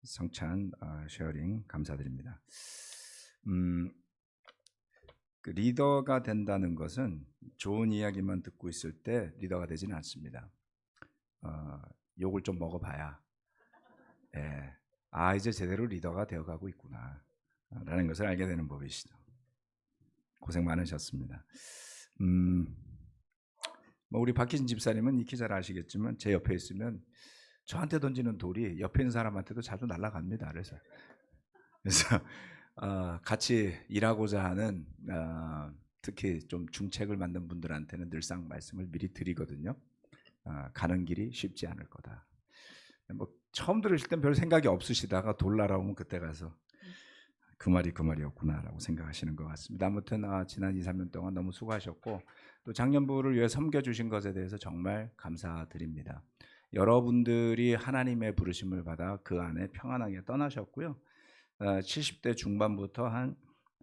성찬 쉐어링 감사드립니다. 그 리더가 된다는 것은 좋은 이야기만 듣고 있을 때 리더가 되지는 않습니다. 욕을 좀 먹어봐야 이제 제대로 리더가 되어가고 있구나 라는 것을 알게 되는 법이시죠. 고생 많으셨습니다. 우리 박희진 집사님은 익히 잘 아시겠지만 제 옆에 있으면 저한테 던지는 돌이 옆에 있는 사람한테도 자주 날아갑니다. 그래서 같이 일하고자 하는 특히 좀 중책을 만든 분들한테는 늘상 말씀을 미리 드리거든요. 가는 길이 쉽지 않을 거다. 뭐 처음 들으실 땐 별 생각이 없으시다가 돌 날아오면 그때 가서 그 말이었구나라고 생각하시는 것 같습니다. 아무튼 지난 2, 3년 동안 너무 수고하셨고 또 장년부를 위해 섬겨주신 것에 대해서 정말 감사드립니다. 여러분들이 하나님의 부르심을 받아 그 안에 평안하게 떠나셨고요. 70대 중반부터 한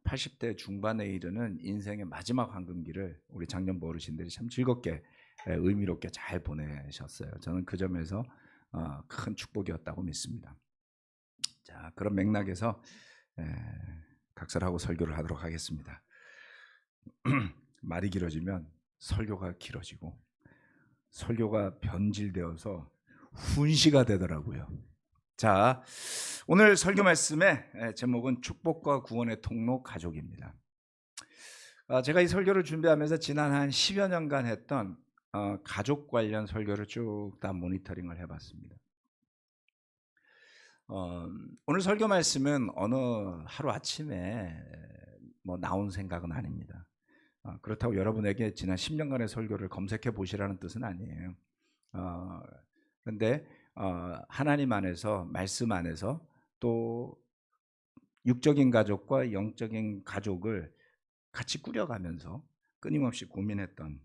80대 중반에 이르는 인생의 마지막 황금기를 우리 장년부 어르신들이 참 즐겁게 의미롭게 잘 보내셨어요. 저는 그 점에서 큰 축복이었다고 믿습니다. 자, 그런 맥락에서 각설하고 설교를 하도록 하겠습니다. 말이 길어지면 설교가 길어지고 설교가 변질되어서 훈시가 되더라고요. 자, 오늘 설교 말씀의 제목은 축복과 구원의 통로 가족입니다. 제가 이 설교를 준비하면서 지난 한 10여 년간 했던 가족 관련 설교를 쭉 다 모니터링을 해봤습니다. 오늘 설교 말씀은 어느 하루 아침에 나온 생각은 아닙니다. 그렇다고 여러분에게 지난 10년간의 설교를 검색해 보시라는 뜻은 아니에요. 그런데 하나님 안에서 말씀 안에서 또 육적인 가족과 영적인 가족을 같이 꾸려가면서 끊임없이 고민했던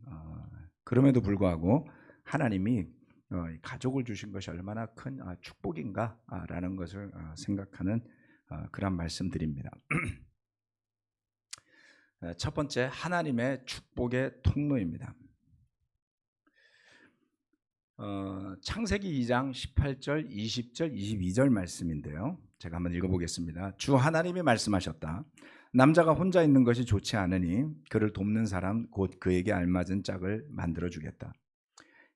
그럼에도 불구하고 하나님이 가족을 주신 것이 얼마나 큰 축복인가라는 것을 생각하는 그런 말씀드립니다. 첫 번째, 하나님의 축복의 통로입니다. 창세기 2장 18절, 20절, 22절 말씀인데요. 제가 한번 읽어보겠습니다. 주 하나님이 말씀하셨다. 남자가 혼자 있는 것이 좋지 않으니 그를 돕는 사람 곧 그에게 알맞은 짝을 만들어주겠다.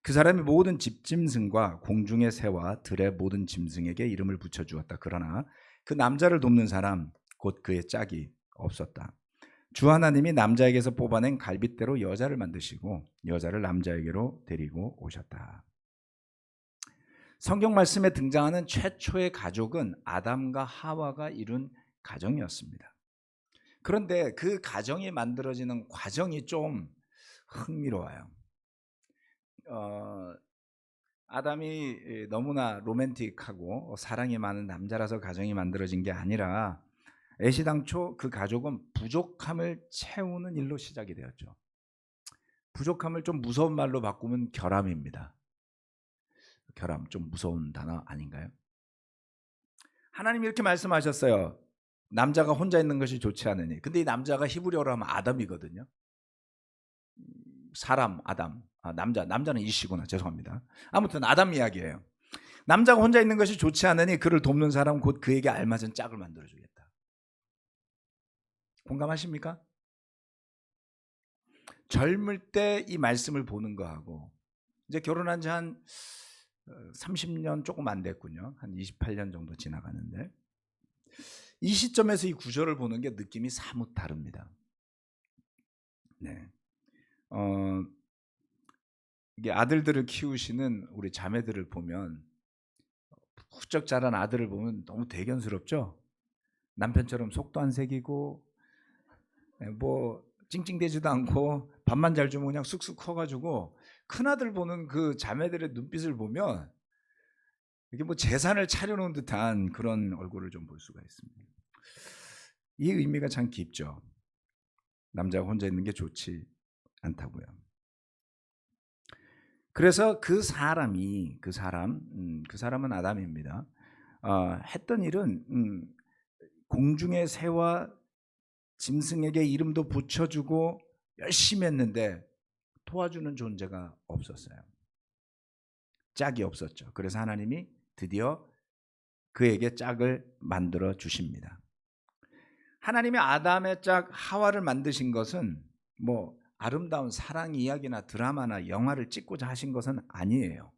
그 사람이 모든 집짐승과 공중의 새와 들의 모든 짐승에게 이름을 붙여주었다. 그러나 그 남자를 돕는 사람 곧 그의 짝이 없었다. 주 하나님이 남자에게서 뽑아낸 갈빗대로 여자를 만드시고 여자를 남자에게로 데리고 오셨다. 성경 말씀에 등장하는 최초의 가족은 아담과 하와가 이룬 가정이었습니다. 그런데 그 가정이 만들어지는 과정이 좀 흥미로워요. 아담이 너무나 로맨틱하고 사랑이 많은 남자라서 가정이 만들어진 게 아니라 애시당초 그 가족은 부족함을 채우는 일로 시작이 되었죠. 부족함을 좀 무서운 말로 바꾸면 결함입니다. 결함, 좀 무서운 단어 아닌가요? 하나님이 이렇게 말씀하셨어요. 남자가 혼자 있는 것이 좋지 않으니. 근데 이 남자가 히브리어로 하면 아담이거든요. 사람, 아담. 남자는 이시구나. 죄송합니다. 아무튼 아담 이야기예요. 남자가 혼자 있는 것이 좋지 않으니 그를 돕는 사람 곧 그에게 알맞은 짝을 만들어주겠다. 공감하십니까? 젊을 때 이 말씀을 보는 거하고 이제 결혼한 지 한 30년 조금 안 됐군요. 한 28년 정도 지나가는데 이 시점에서 이 구절을 보는 게 느낌이 사뭇 다릅니다. 네. 이게 아들들을 키우시는 우리 자매들을 보면 훌쩍 자란 아들을 보면 너무 대견스럽죠. 남편처럼 속도 안 새기고 뭐 찡찡대지도 않고 밥만 잘 주면 그냥 쑥쑥 커가지고 큰아들 보는 그 자매들의 눈빛을 보면 이게 뭐 재산을 차려놓은 듯한 그런 얼굴을 좀 볼 수가 있습니다. 이 의미가 참 깊죠. 남자가 혼자 있는 게 좋지 않다고요. 그래서 그 사람은 아담입니다. 했던 일은 공중의 새와 짐승에게 이름도 붙여주고 열심히 했는데 도와주는 존재가 없었어요. 짝이 없었죠. 그래서 하나님이 드디어 그에게 짝을 만들어 주십니다. 하나님이 아담의 짝 하와를 만드신 것은 뭐 아름다운 사랑 이야기나 드라마나 영화를 찍고자 하신 것은 아니에요.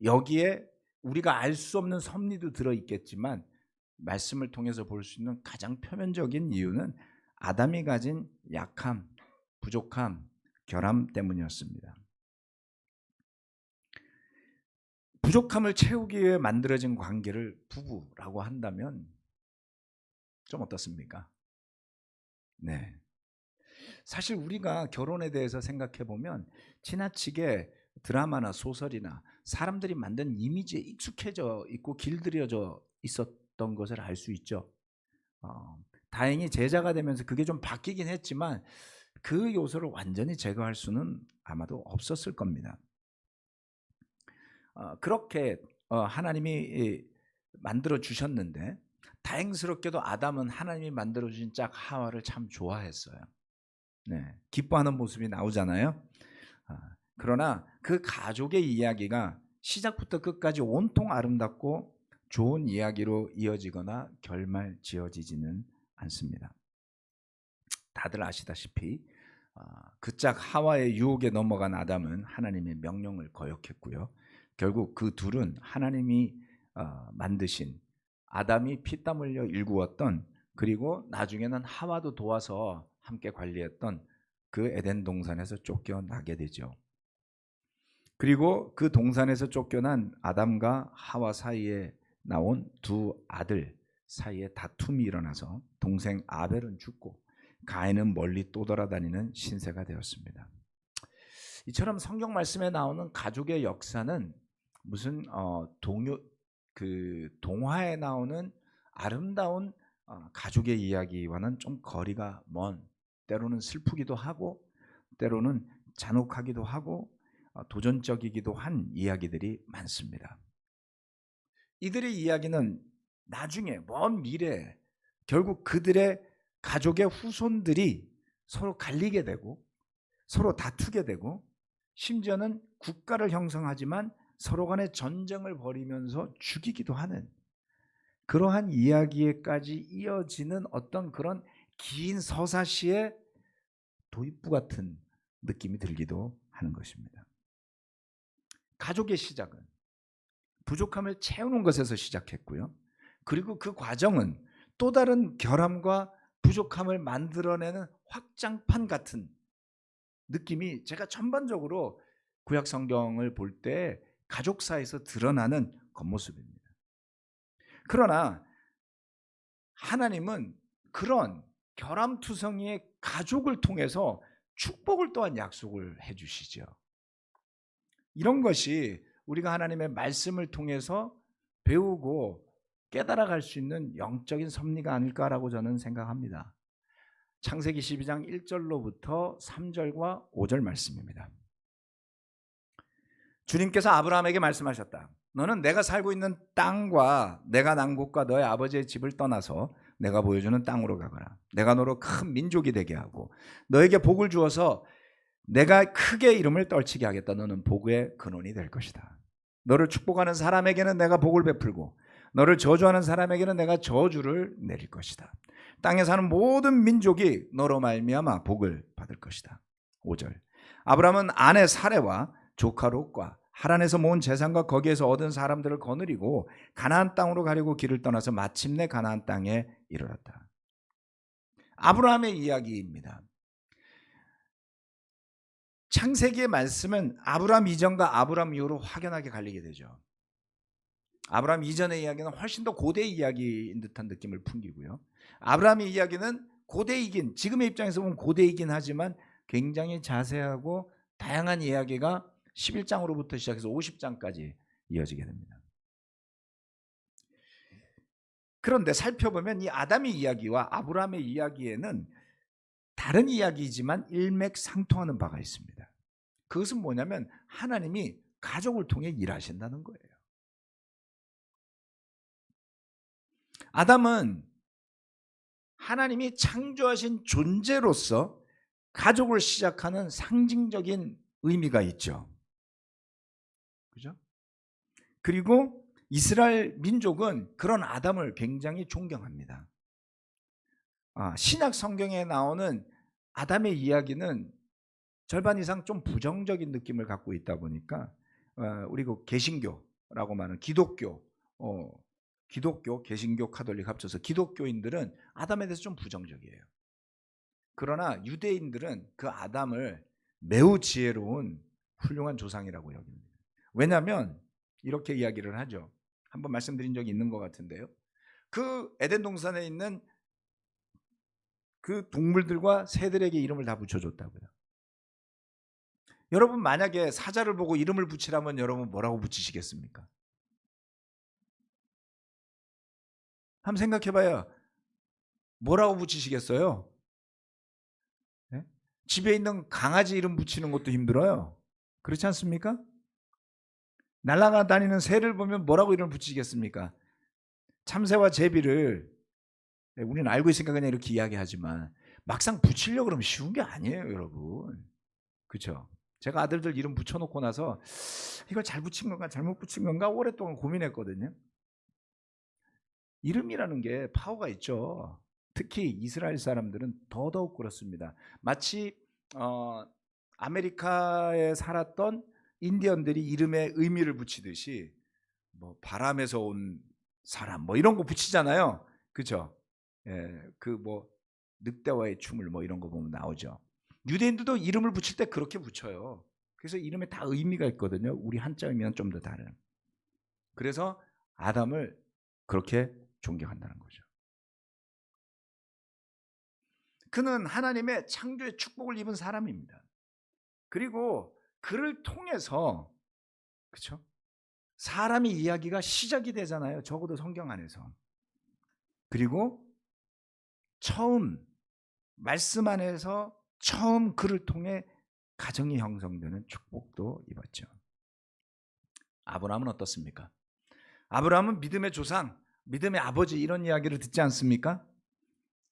여기에 우리가 알 수 없는 섭리도 들어있겠지만 말씀을 통해서 볼 수 있는 가장 표면적인 이유는 아담이 가진 약함, 부족함, 결함 때문이었습니다. 부족함을 채우기 위해 만들어진 관계를 부부라고 한다면 좀 어떻습니까? 네. 사실 우리가 결혼에 대해서 생각해 보면 지나치게 드라마나 소설이나 사람들이 만든 이미지에 익숙해져 있고 길들여져 있었던 것을 알 수 있죠. 다행히 제자가 되면서 그게 좀 바뀌긴 했지만 그 요소를 완전히 제거할 수는 아마도 없었을 겁니다. 그렇게 하나님이 만들어 주셨는데 다행스럽게도 아담은 하나님이 만들어 주신 짝 하와를 참 좋아했어요. 네, 기뻐하는 모습이 나오잖아요. 그러나 그 가족의 이야기가 시작부터 끝까지 온통 아름답고 좋은 이야기로 이어지거나 결말 지어지지는 않습니다. 다들 아시다시피 그 짝 하와의 유혹에 넘어간 아담은 하나님의 명령을 거역했고요. 결국 그 둘은 하나님이 만드신 아담이 피땀 흘려 일구었던, 그리고 나중에는 하와도 도와서 함께 관리했던 그 에덴 동산에서 쫓겨나게 되죠. 그리고 그 동산에서 쫓겨난 아담과 하와 사이에 나온 두 아들 사이에 다툼이 일어나서 동생 아벨은 죽고 가인은 멀리 떠돌아다니는 신세가 되었습니다. 이처럼 성경 말씀에 나오는 가족의 역사는 무슨 동화에 나오는 아름다운 가족의 이야기와는 좀 거리가 먼, 때로는 슬프기도 하고 때로는 잔혹하기도 하고 도전적이기도 한 이야기들이 많습니다. 이들의 이야기는 나중에 먼 미래에 결국 그들의 가족의 후손들이 서로 갈리게 되고 서로 다투게 되고 심지어는 국가를 형성하지만 서로 간에 전쟁을 벌이면서 죽이기도 하는 그러한 이야기에까지 이어지는 어떤 그런 긴 서사시의 도입부 같은 느낌이 들기도 하는 것입니다. 가족의 시작은 부족함을 채우는 것에서 시작했고요. 그리고 그 과정은 또 다른 결함과 부족함을 만들어내는 확장판 같은 느낌이 제가 전반적으로 구약 성경을 볼 때 가족사에서 드러나는 겉모습입니다. 그러나 하나님은 그런 결함투성이의 가족을 통해서 축복을 또한 약속을 해주시죠. 이런 것이 우리가 하나님의 말씀을 통해서 배우고 깨달아갈 수 있는 영적인 섭리가 아닐까라고 저는 생각합니다. 창세기 12장 1절로부터 3절과 5절 말씀입니다. 주님께서 아브라함에게 말씀하셨다. 너는 내가 살고 있는 땅과 내가 난 곳과 너의 아버지의 집을 떠나서 내가 보여주는 땅으로 가거라. 내가 너로 큰 민족이 되게 하고 너에게 복을 주어서 내가 크게 이름을 떨치게 하겠다. 너는 복의 근원이 될 것이다. 너를 축복하는 사람에게는 내가 복을 베풀고 너를 저주하는 사람에게는 내가 저주를 내릴 것이다. 땅에 사는 모든 민족이 너로 말미암아 복을 받을 것이다. 5절. 아브라함은 아내 사레와 조카 롯과 하란에서 모은 재산과 거기에서 얻은 사람들을 거느리고 가나안 땅으로 가려고 길을 떠나서 마침내 가나안 땅에 이르렀다. 아브라함의 이야기입니다. 창세기의 말씀은 아브라함 이전과 아브라함 이후로 확연하게 갈리게 되죠. 아브라함 이전의 이야기는 훨씬 더 고대 이야기인 듯한 느낌을 풍기고요. 아브라함의 이야기는 고대이긴, 지금의 입장에서 보면 고대이긴 하지만 굉장히 자세하고 다양한 이야기가 11장으로부터 시작해서 50장까지 이어지게 됩니다. 그런데 살펴보면 이 아담의 이야기와 아브라함의 이야기에는 다른 이야기이지만 일맥상통하는 바가 있습니다. 그것은 뭐냐면 하나님이 가족을 통해 일하신다는 거예요. 아담은 하나님이 창조하신 존재로서 가족을 시작하는 상징적인 의미가 있죠. 그죠? 그리고 이스라엘 민족은 그런 아담을 굉장히 존경합니다. 신약 성경에 나오는 아담의 이야기는 절반 이상 좀 부정적인 느낌을 갖고 있다 보니까 우리 그 개신교라고 말하는 기독교, 개신교, 카톨릭 합쳐서 기독교인들은 아담에 대해서 좀 부정적이에요. 그러나 유대인들은 그 아담을 매우 지혜로운 훌륭한 조상이라고 여깁니다. 왜냐하면 이렇게 이야기를 하죠. 한번 말씀드린 적이 있는 것 같은데요. 그 에덴 동산에 있는 그 동물들과 새들에게 이름을 다 붙여줬다고요. 여러분 만약에 사자를 보고 이름을 붙이라면 여러분 뭐라고 붙이시겠습니까? 한번 생각해봐요. 뭐라고 붙이시겠어요? 네? 집에 있는 강아지 이름 붙이는 것도 힘들어요. 그렇지 않습니까? 날아다니는 새를 보면 뭐라고 이름을 붙이겠습니까? 참새와 제비를 우리는 알고 있으니까 그냥 이렇게 이야기하지만 막상 붙이려고 그러면 쉬운 게 아니에요, 여러분. 그렇죠? 제가 아들들 이름 붙여놓고 나서 이걸 잘 붙인 건가 잘못 붙인 건가 오랫동안 고민했거든요. 이름이라는 게 파워가 있죠. 특히 이스라엘 사람들은 더더욱 그렇습니다. 마치 아메리카에 살았던 인디언들이 이름에 의미를 붙이듯이 뭐 바람에서 온 사람 뭐 이런 거 붙이잖아요. 그렇죠? 예, 그 뭐 늑대와의 춤을 뭐 이런 거 보면 나오죠. 유대인들도 이름을 붙일 때 그렇게 붙여요. 그래서 이름에 다 의미가 있거든요. 우리 한자 의미는 좀 더 다른. 그래서 아담을 그렇게 존경한다는 거죠. 그는 하나님의 창조의 축복을 입은 사람입니다. 그리고 그를 통해서 그렇죠? 사람의 이야기가 시작이 되잖아요. 적어도 성경 안에서. 그리고 처음 말씀 안에서 처음 그를 통해 가정이 형성되는 축복도 입었죠. 아브라함은 어떻습니까? 아브라함은 믿음의 조상, 믿음의 아버지 이런 이야기를 듣지 않습니까?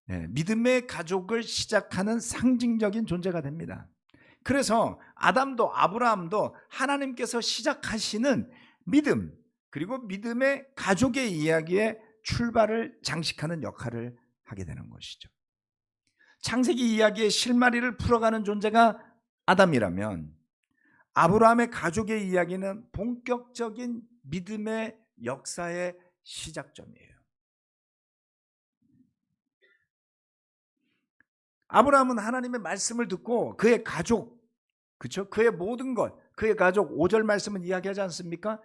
네, 믿음의 가족을 시작하는 상징적인 존재가 됩니다. 그래서 아담도 아브라함도 하나님께서 시작하시는 믿음 그리고 믿음의 가족의 이야기의 출발을 장식하는 역할을 하게 되는 것이죠. 창세기 이야기의 실마리를 풀어가는 존재가 아담이라면 아브라함의 가족의 이야기는 본격적인 믿음의 역사의 시작점이에요. 아브라함은 하나님의 말씀을 듣고 그의 가족, 그렇죠? 그의 모든 것, 그의 가족 5절 말씀은 이야기하지 않습니까?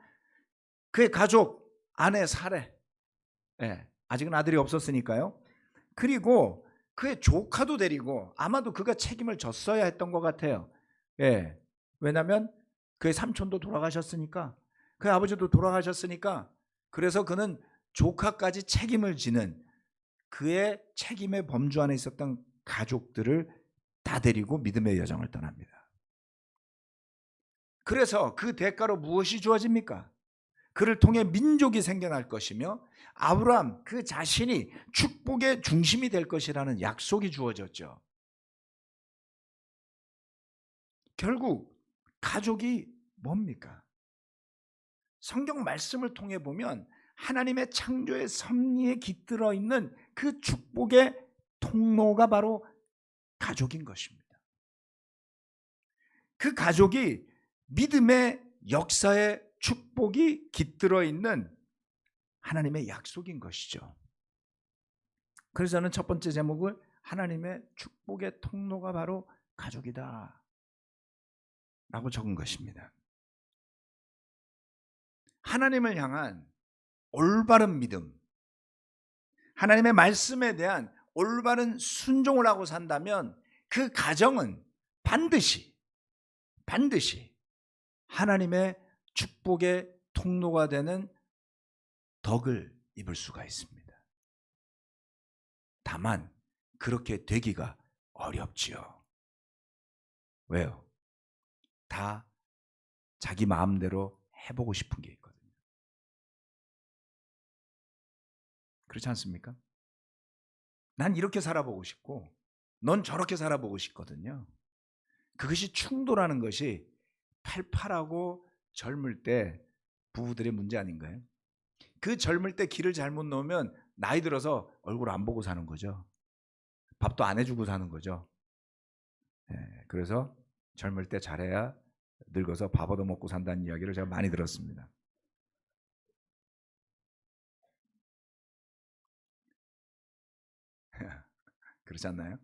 그의 가족, 아내 사레, 아직은 아들이 없었으니까요. 그리고 그의 조카도 데리고 아마도 그가 책임을 졌어야 했던 것 같아요. 왜냐하면 그의 삼촌도 돌아가셨으니까, 그의 아버지도 돌아가셨으니까, 그래서 그는 조카까지 책임을 지는 그의 책임의 범주 안에 있었던 가족들을 다 데리고 믿음의 여정을 떠납니다. 그래서 그 대가로 무엇이 주어집니까? 그를 통해 민족이 생겨날 것이며 아브라함 그 자신이 축복의 중심이 될 것이라는 약속이 주어졌죠. 결국 가족이 뭡니까? 성경 말씀을 통해 보면 하나님의 창조의 섭리에 깃들어 있는 그 축복의 통로가 바로 가족인 것입니다. 그 가족이 믿음의 역사의 축복이 깃들어 있는 하나님의 약속인 것이죠. 그래서 저는 첫 번째 제목을 하나님의 축복의 통로가 바로 가족이다 라고 적은 것입니다. 하나님을 향한 올바른 믿음, 하나님의 말씀에 대한 올바른 순종을 하고 산다면 그 가정은 반드시 하나님의 축복의 통로가 되는 덕을 입을 수가 있습니다. 다만 그렇게 되기가 어렵지요. 왜요? 다 자기 마음대로 해보고 싶은 게 있거든요. 그렇지 않습니까? 난 이렇게 살아보고 싶고 넌 저렇게 살아보고 싶거든요. 그것이 충돌하는 것이 팔팔하고 젊을 때 부부들의 문제 아닌가요? 그 젊을 때 길을 잘못 놓으면 나이 들어서 얼굴 안 보고 사는 거죠. 밥도 안 해주고 사는 거죠. 그래서 젊을 때 잘해야 늙어서 밥 얻어 먹고 산다는 이야기를 제가 많이 들었습니다. 그렇지 않나요?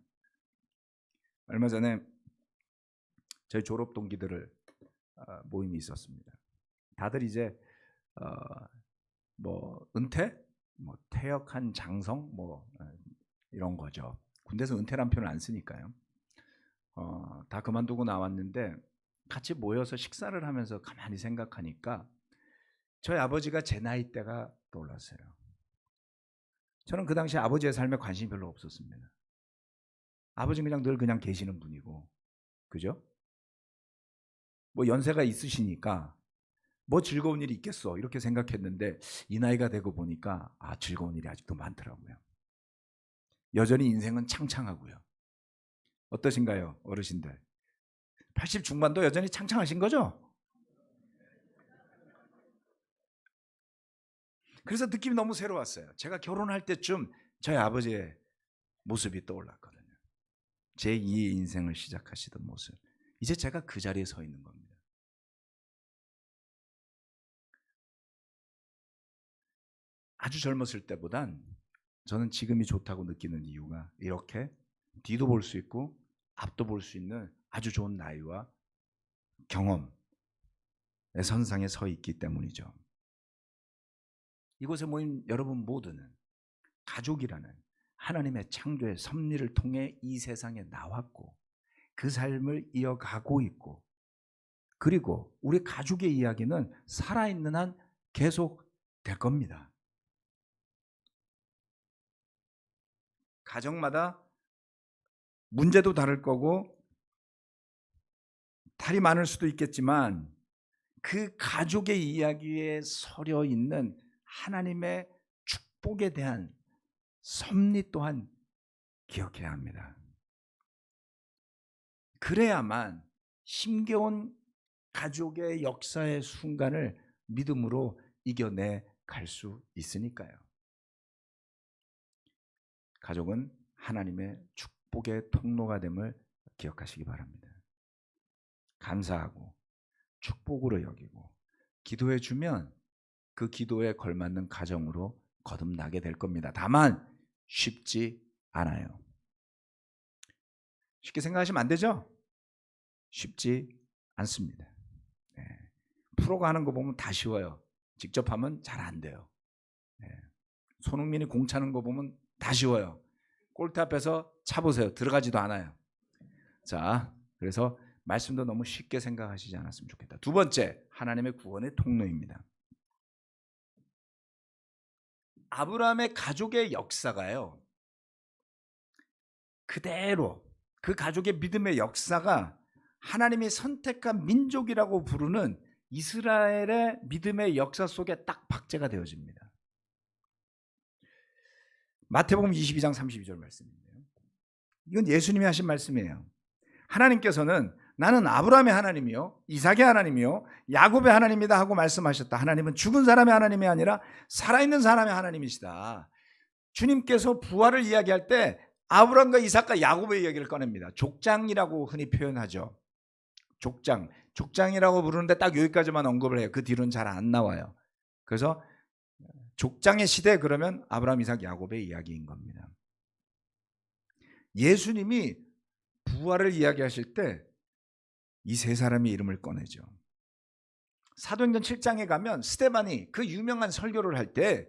얼마 전에 저희 졸업 동기들을 모임이 있었습니다. 다들 이제 뭐 은퇴, 뭐 퇴역한 장성, 뭐 이런 거죠. 군대에서 은퇴란 표현을 안 쓰니까요. 다 그만두고 나왔는데 같이 모여서 식사를 하면서 가만히 생각하니까 저희 아버지가 제 나이 때가 떠올랐어요. 저는 그 당시 아버지의 삶에 관심이 별로 없었습니다. 아버지는 그냥 늘 그냥 계시는 분이고, 그죠? 뭐 연세가 있으시니까 뭐 즐거운 일이 있겠어 이렇게 생각했는데 이 나이가 되고 보니까 즐거운 일이 아직도 많더라고요. 여전히 인생은 창창하고요. 어떠신가요, 어르신들? 80 중반도 여전히 창창하신 거죠? 그래서 느낌이 너무 새로웠어요. 제가 결혼할 때쯤 저희 아버지의 모습이 떠올랐거든요. 제2의 인생을 시작하시던 모습. 이제 제가 그 자리에 서 있는 겁니다. 아주 젊었을 때보단 저는 지금이 좋다고 느끼는 이유가 이렇게 뒤도 볼 수 있고 앞도 볼 수 있는 아주 좋은 나이와 경험의 선상에 서 있기 때문이죠. 이곳에 모인 여러분 모두는 가족이라는 하나님의 창조의 섭리를 통해 이 세상에 나왔고 그 삶을 이어가고 있고, 그리고 우리 가족의 이야기는 살아있는 한 계속 될 겁니다. 가정마다 문제도 다를 거고 탈이 많을 수도 있겠지만 그 가족의 이야기에 서려 있는 하나님의 축복에 대한 섭리 또한 기억해야 합니다. 그래야만 힘겨운 가족의 역사의 순간을 믿음으로 이겨내 갈 수 있으니까요. 가족은 하나님의 축복의 통로가 됨을 기억하시기 바랍니다. 감사하고 축복으로 여기고 기도해 주면 그 기도에 걸맞는 가정으로 거듭나게 될 겁니다. 다만 쉽지 않아요. 쉽게 생각하시면 안 되죠? 쉽지 않습니다. 프로가 하는 거 보면 다 쉬워요. 직접 하면 잘 안 돼요. 손흥민이 공 차는 거 보면 다 쉬워요. 골대 앞에서 차보세요. 들어가지도 않아요. 자, 그래서 말씀도 너무 쉽게 생각하시지 않았으면 좋겠다. 두 번째, 하나님의 구원의 통로입니다. 아브라함의 가족의 역사가요, 그대로 그 가족의 믿음의 역사가 하나님이 선택한 민족이라고 부르는 이스라엘의 믿음의 역사 속에 딱 박제가 되어집니다. 마태복음 22장 32절 말씀인데요. 이건 예수님이 하신 말씀이에요. 하나님께서는 나는 아브라함의 하나님이요 이삭의 하나님이요 야곱의 하나님이다 하고 말씀하셨다. 하나님은 죽은 사람의 하나님이 아니라 살아있는 사람의 하나님이시다. 주님께서 부활을 이야기할 때 아브라함과 이삭과 야곱의 이야기를 꺼냅니다. 족장이라고 흔히 표현하죠. 족장이라고 부르는데 딱 여기까지만 언급을 해요. 그 뒤로는 잘 안 나와요. 그래서 족장의 시대 그러면 아브라함, 이삭, 야곱의 이야기인 겁니다. 예수님이 부활을 이야기하실 때 이 세 사람의 이름을 꺼내죠. 사도행전 7장에 가면 스데반이 그 유명한 설교를 할 때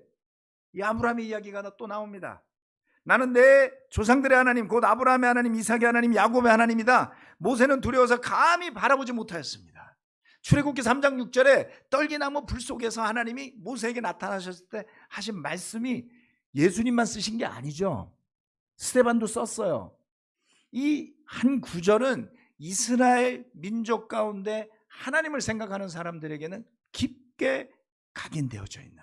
이 아브라함의 이야기가 또 나옵니다. 나는 내 조상들의 하나님 곧 아브라함의 하나님, 이삭의 하나님, 야곱의 하나님이다. 모세는 두려워서 감히 바라보지 못하였습니다. 출애굽기 3장 6절에 떨기나무 불 속에서 하나님이 모세에게 나타나셨을 때 하신 말씀이 예수님만 쓰신 게 아니죠. 스데반도 썼어요. 이 한 구절은 이스라엘 민족 가운데 하나님을 생각하는 사람들에게는 깊게 각인되어져 있는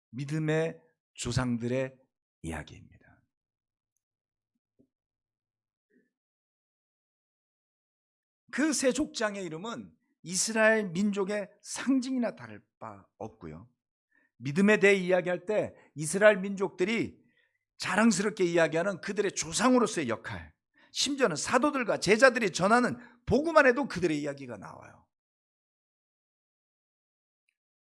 믿음의 조상들의 이야기입니다. 그 세 족장의 이름은 이스라엘 민족의 상징이나 바 없고요. 믿음에 대해 이야기할 때 이스라엘 민족들이 자랑스럽게 이야기하는 그들의 조상으로서의 역할, 심지어는 사도들과 제자들이 전하는 복음만 해도 그들의 이야기가 나와요.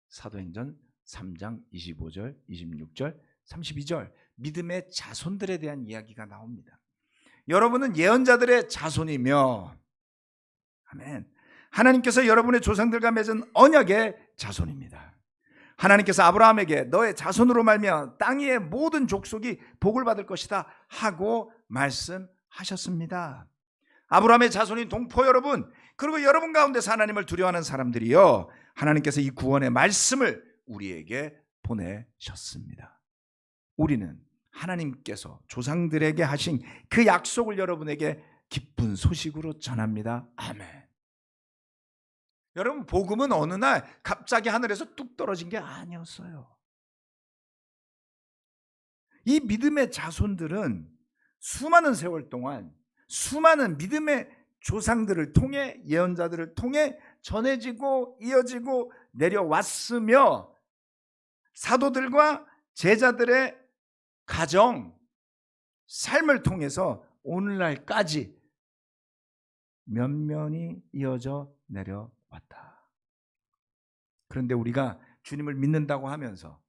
사도행전 3장 25절, 26절, 32절 믿음의 자손들에 대한 이야기가 나옵니다. 여러분은 예언자들의 자손이며, 아멘, 하나님께서 여러분의 조상들과 맺은 언약의 자손입니다. 하나님께서 아브라함에게 너의 자손으로 말미암아 땅 위의 모든 족속이 복을 받을 것이다 하고 말씀하셨습니다. 아브라함의 자손인 동포 여러분, 그리고 여러분 가운데서 하나님을 두려워하는 사람들이요, 하나님께서 이 구원의 말씀을 우리에게 보내셨습니다. 우리는 하나님께서 조상들에게 하신 그 약속을 여러분에게 기쁜 소식으로 전합니다. 아멘. 여러분, 복음은 어느 날 갑자기 하늘에서 뚝 떨어진 게 아니었어요. 이 믿음의 자손들은 수많은 세월 동안 수많은 믿음의 조상들을 통해, 예언자들을 통해 전해지고 이어지고 내려왔으며, 사도들과 제자들의 가정, 삶을 통해서 오늘날까지 면면이 이어져 내려왔다. 그런데 우리가 주님을 믿는다고 하면서,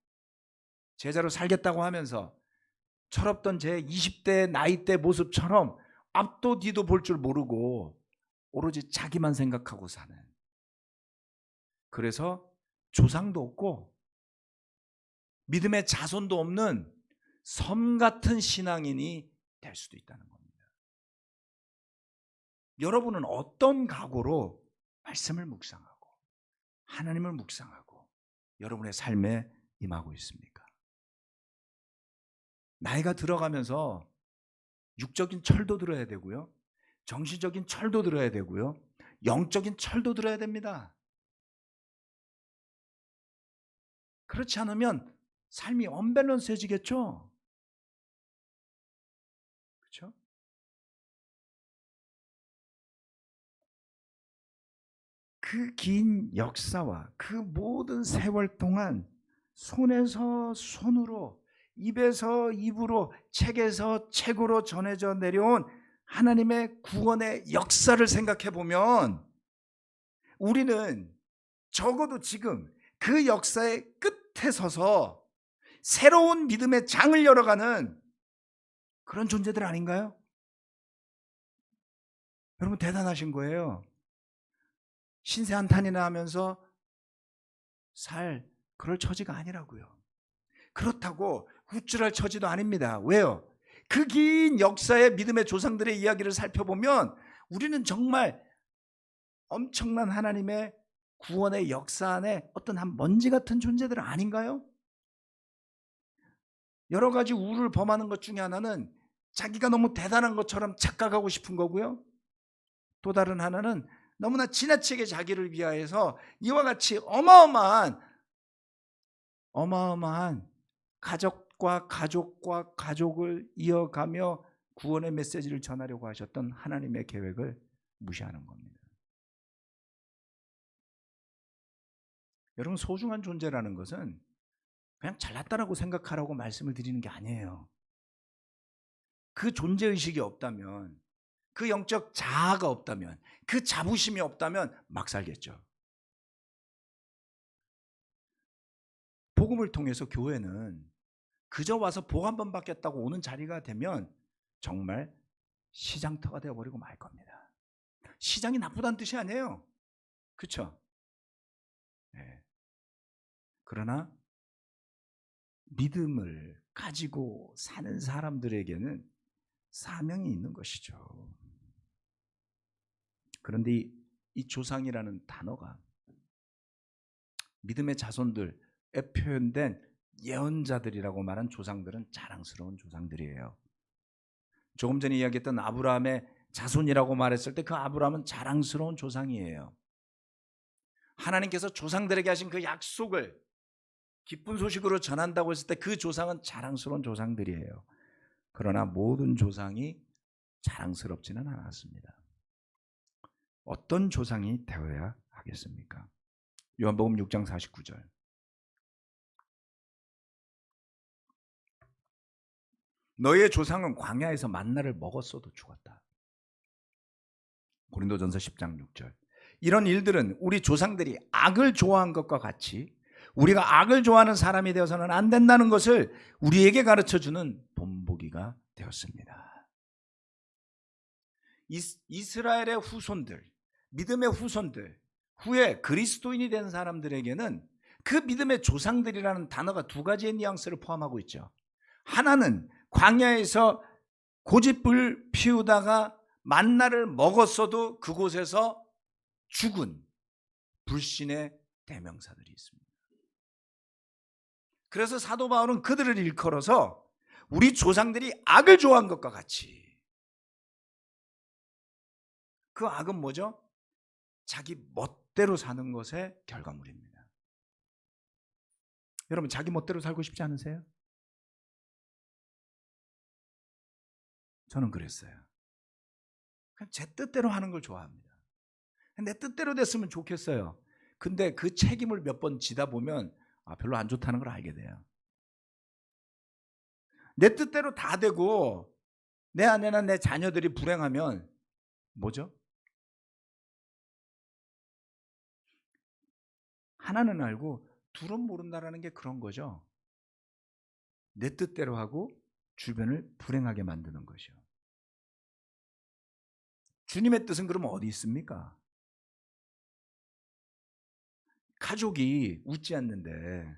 제자로 살겠다고 하면서 철없던 제 20대 나이 때 모습처럼 앞도 뒤도 볼 줄 모르고 오로지 자기만 생각하고 사는, 그래서 조상도 없고 믿음의 자손도 없는 섬 같은 신앙인이 될 수도 있다는 겁니다. 여러분은 어떤 각오로 말씀을 묵상하고 하나님을 묵상하고 여러분의 삶에 임하고 있습니까? 나이가 들어가면서 육적인 철도 들어야 되고요, 정신적인 철도 들어야 되고요, 영적인 철도 들어야 됩니다. 그렇지 않으면 삶이 언밸런스해지겠죠. 그렇죠? 그 긴 역사와 그 모든 세월 동안 손에서 손으로, 입에서 입으로, 책에서 책으로 전해져 내려온 하나님의 구원의 역사를 생각해 보면 우리는 적어도 지금 그 역사의 끝에 서서 새로운 믿음의 장을 열어가는 그런 존재들 아닌가요? 여러분, 대단하신 거예요. 신세 한탄이나 하면서 살 그럴 처지가 아니라고요. 그렇다고 우쭐할 처지도 아닙니다. 왜요? 그 긴 역사의 믿음의 조상들의 이야기를 살펴보면 우리는 정말 엄청난 하나님의 구원의 역사 안에 어떤 한 먼지 같은 존재들 아닌가요? 여러 가지 우를 범하는 것 중에 하나는 자기가 너무 대단한 것처럼 착각하고 싶은 거고요, 또 다른 하나는 너무나 지나치게 자기를 위하여서 이와 같이 어마어마한 가족과 가족을 이어가며 구원의 메시지를 전하려고 하셨던 하나님의 계획을 무시하는 겁니다. 여러분, 소중한 존재라는 것은 그냥 잘났다라고 생각하라고 말씀을 드리는 게 아니에요. 그 존재의식이 없다면, 그 영적 자아가 없다면, 그 자부심이 없다면 막 살겠죠. 복음을 통해서 교회는 그저 와서 복 한 번 받겠다고 오는 자리가 되면 정말 시장터가 되어버리고 말 겁니다. 시장이 나쁘다는 뜻이 아니에요. 그렇죠? 네. 그러나 믿음을 가지고 사는 사람들에게는 사명이 있는 것이죠. 그런데 이 조상이라는 단어가 믿음의 자손들에 표현된 예언자들이라고 말한 조상들은 자랑스러운 조상들이에요. 조금 전에 이야기했던 아브라함의 자손이라고 말했을 때 그 아브라함은 자랑스러운 조상이에요. 하나님께서 조상들에게 하신 그 약속을 기쁜 소식으로 전한다고 했을 때 그 조상은 자랑스러운 조상들이에요. 그러나 모든 조상이 자랑스럽지는 않았습니다. 어떤 조상이 되어야 하겠습니까? 요한복음 6장 49절 너의 조상은 광야에서 만나를 먹었어도 죽었다. 고린도전서 10장 6절. 이런 일들은 우리 조상들이 악을 좋아한 것과 같이 우리가 악을 좋아하는 사람이 되어서는 안 된다는 것을 우리에게 가르쳐주는 본보기가 되었습니다. 이스라엘의 후손들, 믿음의 후손들, 후에 그리스도인이 된 사람들에게는 그 믿음의 조상들이라는 단어가 두 가지의 뉘앙스를 포함하고 있죠. 하나는 광야에서 고집을 피우다가 만나를 먹었어도 그곳에서 죽은 불신의 대명사들이 있습니다. 그래서 사도 바울은 그들을 일컬어서 우리 조상들이 악을 좋아한 것과 같이, 그 악은 뭐죠? 자기 멋대로 사는 것의 결과물입니다. 여러분, 자기 멋대로 살고 싶지 않으세요? 저는 그랬어요. 그냥 제 뜻대로 하는 걸 좋아합니다. 내 뜻대로 됐으면 좋겠어요. 근데 그 책임을 몇 번 지다 보면 별로 안 좋다는 걸 알게 돼요. 내 뜻대로 다 되고 내 아내나 내 자녀들이 불행하면 뭐죠? 하나는 알고 둘은 모른다라는 게 그런 거죠. 내 뜻대로 하고 주변을 불행하게 만드는 것이요. 주님의 뜻은 그러면 어디 있습니까? 가족이 웃지 않는데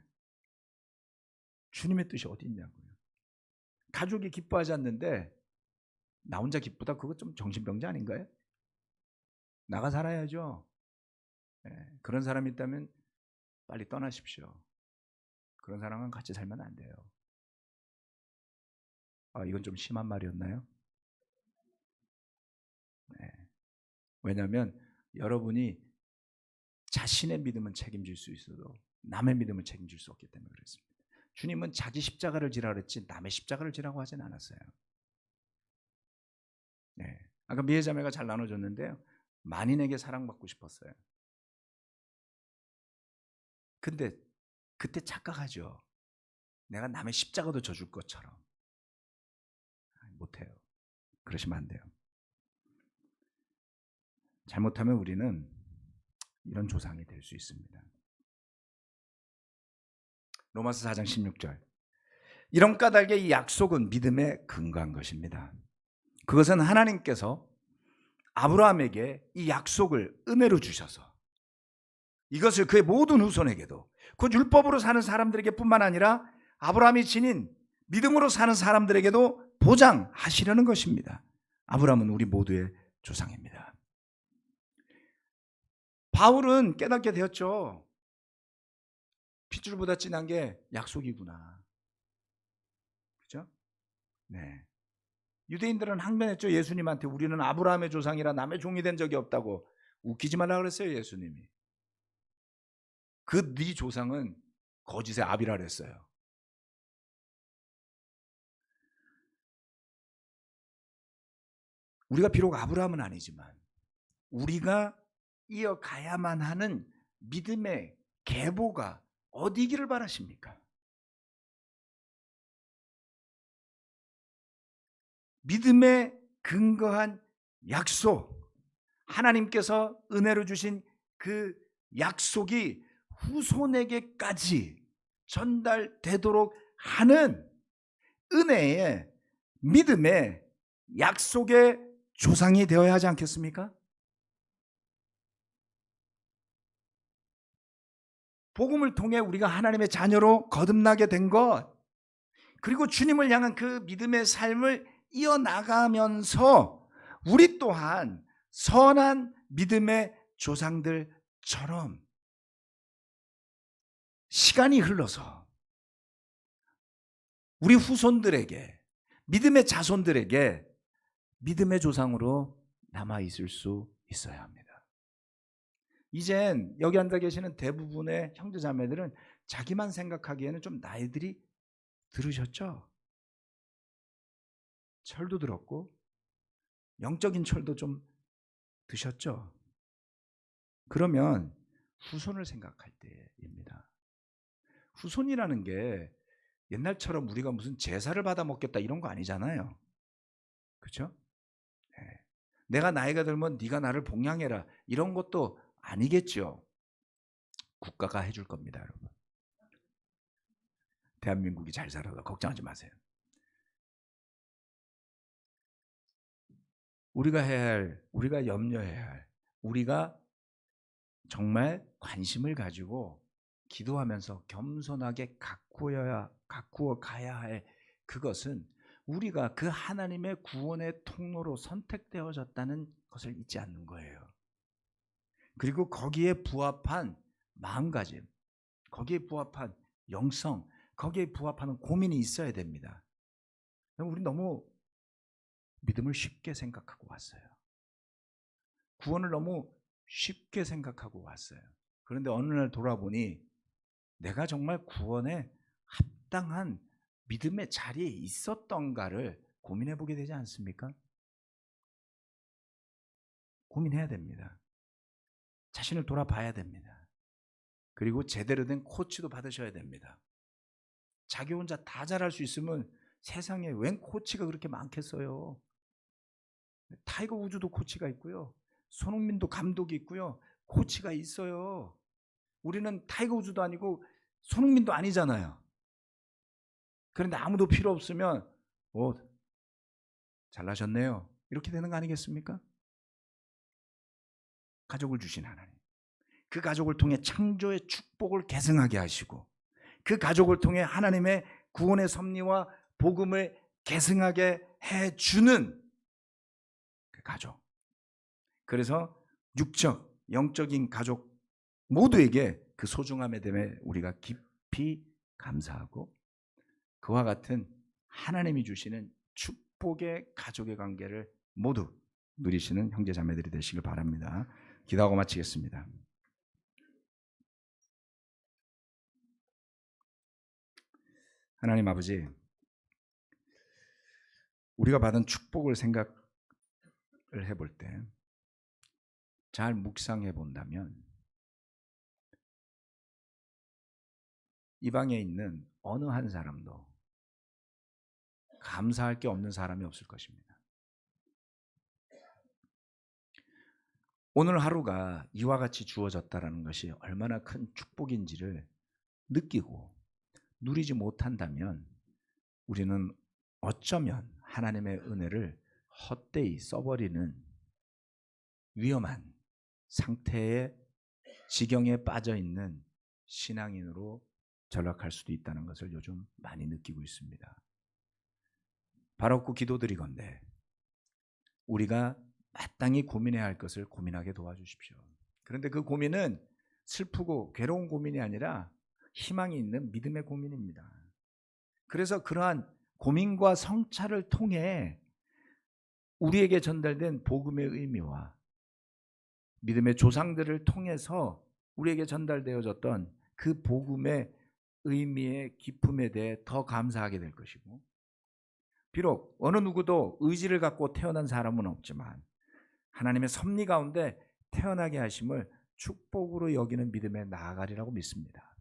주님의 뜻이 어디 있냐고요. 가족이 기뻐하지 않는데 나 혼자 기쁘다? 그거 좀 정신병자 아닌가요? 나가 살아야죠. 그런 사람이 있다면 빨리 떠나십시오. 그런 사람은 같이 살면 안 돼요. 이건 좀 심한 말이었나요? 네. 왜냐하면 여러분이 자신의 믿음은 책임질 수 있어도 남의 믿음은 책임질 수 없기 때문에 그렇습니다. 주님은 자기 십자가를 지라 그랬지 남의 십자가를 지라고 하진 않았어요. 네. 아까 미해자매가 잘 나눠줬는데요. 만인에게 사랑받고 싶었어요. 근데 그때 착각하죠. 내가 남의 십자가도 져줄 것처럼. 못해요. 그러시면 안 돼요. 잘못하면 우리는 이런 조상이 될 수 있습니다. 로마서 4장 16절. 이런 까닭에 이 약속은 믿음에 근거한 것입니다. 그것은 하나님께서 아브라함에게 이 약속을 은혜로 주셔서 이것을 그의 모든 후손에게도, 곧 율법으로 사는 사람들에게 뿐만 아니라 아브라함이 지닌 믿음으로 사는 사람들에게도 보장하시려는 것입니다. 아브라함은 우리 모두의 조상입니다. 바울은 깨닫게 되었죠. 핏줄보다 진한 게 약속이구나. 그렇죠? 네. 유대인들은 항변했죠. 예수님한테 우리는 아브라함의 조상이라 남의 종이 된 적이 없다고. 웃기지 말라 그랬어요. 예수님이. 그 네 조상은 거짓의 아비라 그랬어요. 우리가 비록 아브라함은 아니지만 우리가 이어가야만 하는 믿음의 계보가 어디기를 바라십니까? 믿음에 근거한 약속, 하나님께서 은혜로 주신 그 약속이 후손에게까지 전달되도록 하는 은혜의 믿음의 약속의 조상이 되어야 하지 않겠습니까? 복음을 통해 우리가 하나님의 자녀로 거듭나게 된 것, 그리고 주님을 향한 그 믿음의 삶을 이어나가면서 우리 또한 선한 믿음의 조상들처럼 시간이 흘러서 우리 후손들에게, 믿음의 자손들에게 믿음의 조상으로 남아있을 수 있어야 합니다. 이젠 여기 앉아 계시는 대부분의 형제자매들은 자기만 생각하기에는 좀 나이들이 들으셨죠? 철도 들었고 영적인 철도 좀 드셨죠? 그러면 후손을 생각할 때입니다. 후손이라는 게 옛날처럼 우리가 무슨 제사를 받아 먹겠다 이런 거 아니잖아요. 그렇죠? 네. 내가 나이가 들면 네가 나를 봉양해라 이런 것도 아니겠죠. 국가가 해줄 겁니다, 여러분. 대한민국이 잘 살아도 걱정하지 마세요. 우리가 해야 할, 우리가 염려해야 할, 우리가 정말 관심을 가지고 기도하면서 겸손하게 가꾸어 가야 할 그것은 우리가 그 하나님의 구원의 통로로 선택되어졌다는 것을 잊지 않는 거예요. 그리고 거기에 부합한 마음가짐, 거기에 부합한 영성, 거기에 부합하는 고민이 있어야 됩니다. 우리 너무 믿음을 쉽게 생각하고 왔어요. 구원을 너무 쉽게 생각하고 왔어요. 그런데 어느 날 돌아보니 내가 정말 구원에 합당한 믿음의 자리에 있었던가를 고민해 보게 되지 않습니까? 고민해야 됩니다. 자신을 돌아봐야 됩니다. 그리고 제대로 된 코치도 받으셔야 됩니다. 자기 혼자 다 잘할 수 있으면 세상에 웬 코치가 그렇게 많겠어요. 타이거 우즈도 코치가 있고요. 손흥민도 감독이 있고요. 코치가 있어요. 우리는 타이거 우즈도 아니고 손흥민도 아니잖아요. 그런데 아무도 필요 없으면 잘나셨네요. 이렇게 되는 거 아니겠습니까? 가족을 주신 하나님. 그 가족을 통해 창조의 축복을 계승하게 하시고 그 가족을 통해 하나님의 구원의 섭리와 복음을 계승하게 해주는 그 가족. 그래서 육적, 영적인 가족 모두에게 그 소중함에 대해 우리가 깊이 감사하고 그와 같은 하나님이 주시는 축복의 가족의 관계를 모두 누리시는 형제 자매들이 되시길 바랍니다. 기도하고 마치겠습니다. 하나님 아버지, 우리가 받은 축복을 생각을 해볼 때 잘 묵상해 본다면 이 방에 있는 어느 한 사람도 감사할 게 없는 사람이 없을 것입니다. 오늘 하루가 이와 같이 주어졌다는 것이 얼마나 큰 축복인지를 느끼고 누리지 못한다면 우리는 어쩌면 하나님의 은혜를 헛되이 써버리는 위험한 상태의 지경에 빠져 있는 신앙인으로 전락할 수도 있다는 것을 요즘 많이 느끼고 있습니다. 바라옵고 기도드리건대 우리가 마땅히 고민해야 할 것을 고민하게 도와주십시오. 그런데 그 고민은 슬프고 괴로운 고민이 아니라 희망이 있는 믿음의 고민입니다. 그래서 그러한 고민과 성찰을 통해 우리에게 전달된 복음의 의미와 믿음의 조상들을 통해서 우리에게 전달되어졌던 그 복음의 의미의 기쁨에 대해 더 감사하게 될 것이고, 비록 어느 누구도 의지를 갖고 태어난 사람은 없지만 하나님의 섭리 가운데 태어나게 하심을 축복으로 여기는 믿음에 나아가리라고 믿습니다.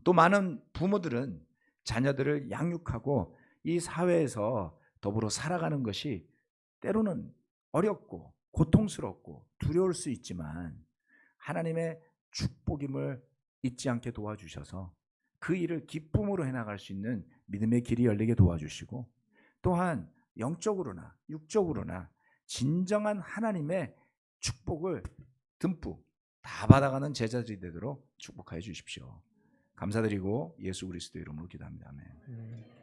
또 많은 부모들은 자녀들을 양육하고 이 사회에서 더불어 살아가는 것이 때로는 어렵고 고통스럽고 두려울 수 있지만 하나님의 축복임을 잊지 않게 도와주셔서 그 일을 기쁨으로 해나갈 수 있는 믿음의 길이 열리게 도와주시고, 또한 영적으로나 육적으로나 진정한 하나님의 축복을 듬뿍 다 받아가는 제자들이 되도록 축복하여 주십시오. 감사드리고 예수 그리스도의 이름으로 기도합니다. 아멘.